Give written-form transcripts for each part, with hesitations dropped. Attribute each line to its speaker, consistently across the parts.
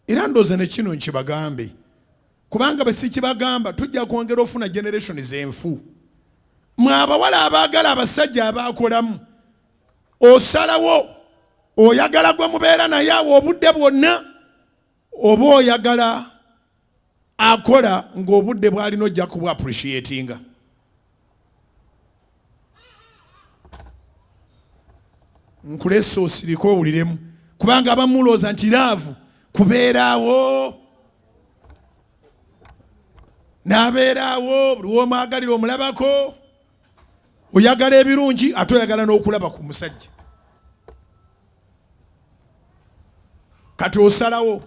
Speaker 1: era ndooza ne kino nkibagambe kubanga bwe sikibagamba tujja kwongera ofuna generation z'enfu. Mwe abawala abagala abasajja abakolamu osalawo oyagala gwe mubeera naye awo obudde bwonna oba oyagala akola ng'obudde bw'alina ojja kubwa appreciatinga. Nkulesa osiriko owuliremu kubanga abamulooza nti laavu kubeeraawo n'abeeraawo buli w'omwagalira omulabako oyagala ebirungi ate oyagala n'okulaba ku musajja. Kati osalawo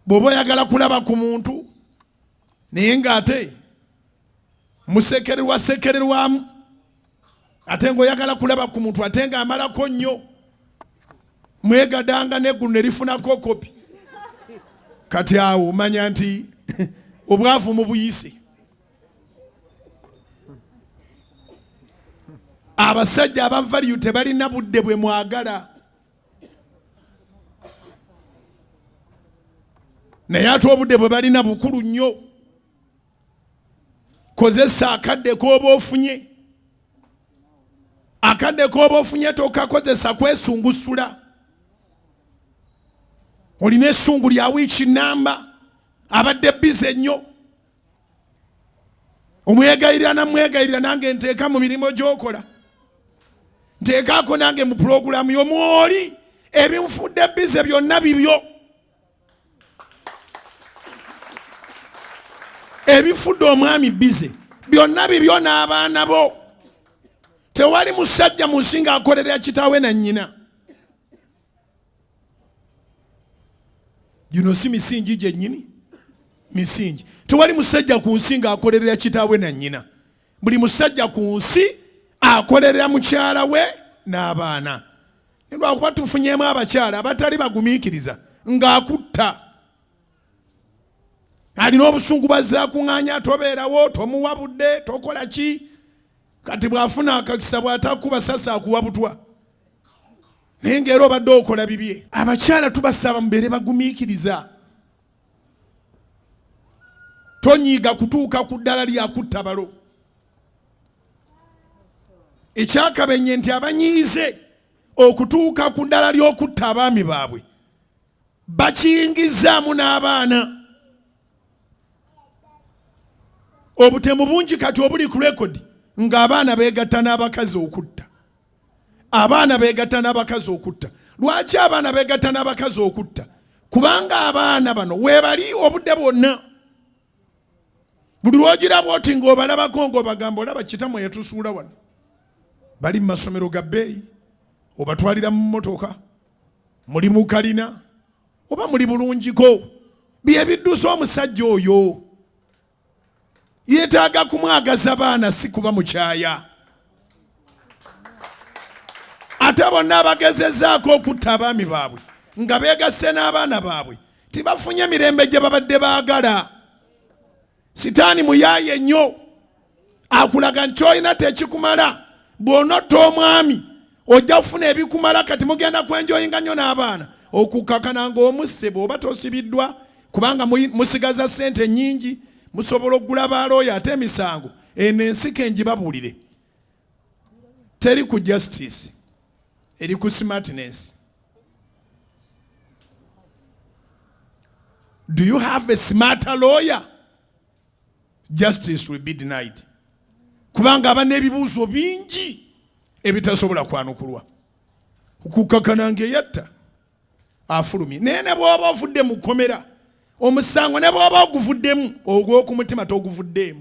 Speaker 1: bw'oba oyagala kulaba ku muntu naye ng'ate musekererwamu ate ng'oyagala kulaba ku muntu ate ng'amalako nnyo mwegadanga n'eggulu ne lifunako kopi. Kati awo omanya nti obwavu mu buyise. Abasajja abavaliyu tebalina budde bwe mwagala. Naye ate obudde bwe balina bukulu nnyo. Kozesa akadde k'oba ofunye. Akadde k'oba ofunye tokakozesa kwesungusula. Olina essungu lya wiiki nnamba abadde bize nnyo. Omwegayirira nange nteeka mu mirimu gy'okola. Nteekaako nange mu pulogulaamu y'omwoli ebinfudde bize byonna bibyo. Ebifudde omwami bize byonna bibyo n'abaana bo. Tewali musajja mu nsi ng'akolerera kitaawe na nnyina. Gino si misingi gyennyini. Misingi. Tewali musajja ku nsi ng'akolerera kitaawe na nnyina. Buli musajja ku nsi akolerera mukyala we n'abaana. Lwakuba tufunyeemu abakyala abatali bagumiikiriza ng'akutta. Alina obusungu bazaakuŋŋaanya tobeerawo tomuwa budde tokola ki. Kati bw'afuna akakisa bw'atakuba sasa akuwabutwa. Naye ng'era obadde okola bibye. Abakyala tubasaba mubeere bagumiikiriza. Tonyiiga kutuuka ku ddala lya kutta balo. Ekyakabenye nti abanyiize okutuuka ku ddala ly'okutta abaami baabwe bakiyingizaamu n'abaana. Obutemu bungi kati obuli ku rekodi ng'abaana beegatta n'abakazi okutta. Abaana beegatta n'abakazi okutta. Lwaki abaana beegatta n'abakazi okutta? Kubanga abaana bano weebali obudde bwonna. Buli lwogiraba oti ng'obalabako ng'obagamba olaba kitammwe yatusuula wano. Bali mu masomero ga bbeeyi, obatwalira mu mmotoka, muli mu kalina, oba muli bulungiko. Bye biddusa omusajja oyo. Yeetaaga kumwagaza baana si kuba mukyaya. Ate bonna abagezezaako okutta abaami baabwe nga beegasse n'abaana baabwe tibafunye mirembe gye babadde baagala. Sitaani muyaaye nnyo akulaga nti olina tekikumala. Bw'onotta omwami ojja kufuna ebikumala. Kati mugenda kwenjoyinga nnyo n'abaana okukakana ng'omusse bw'oba tosibiddwa kubanga musigaza ssente nnyingi. Musobola okugula balooya ate emisango eno ensi kengibabuulire teri ku justice eri ku smartness. Do you have a smarter lawyer? Justice will be denied. Kubanga abana ebibuuzo bingi ebitasobola kwanukulwa. Okukakana ng'eyatta afulumye. Naye ne bw'oba ovudde mu kkomera omusango ne bw'oba oguvuddemu ogw'okumutima toguvuddeemu.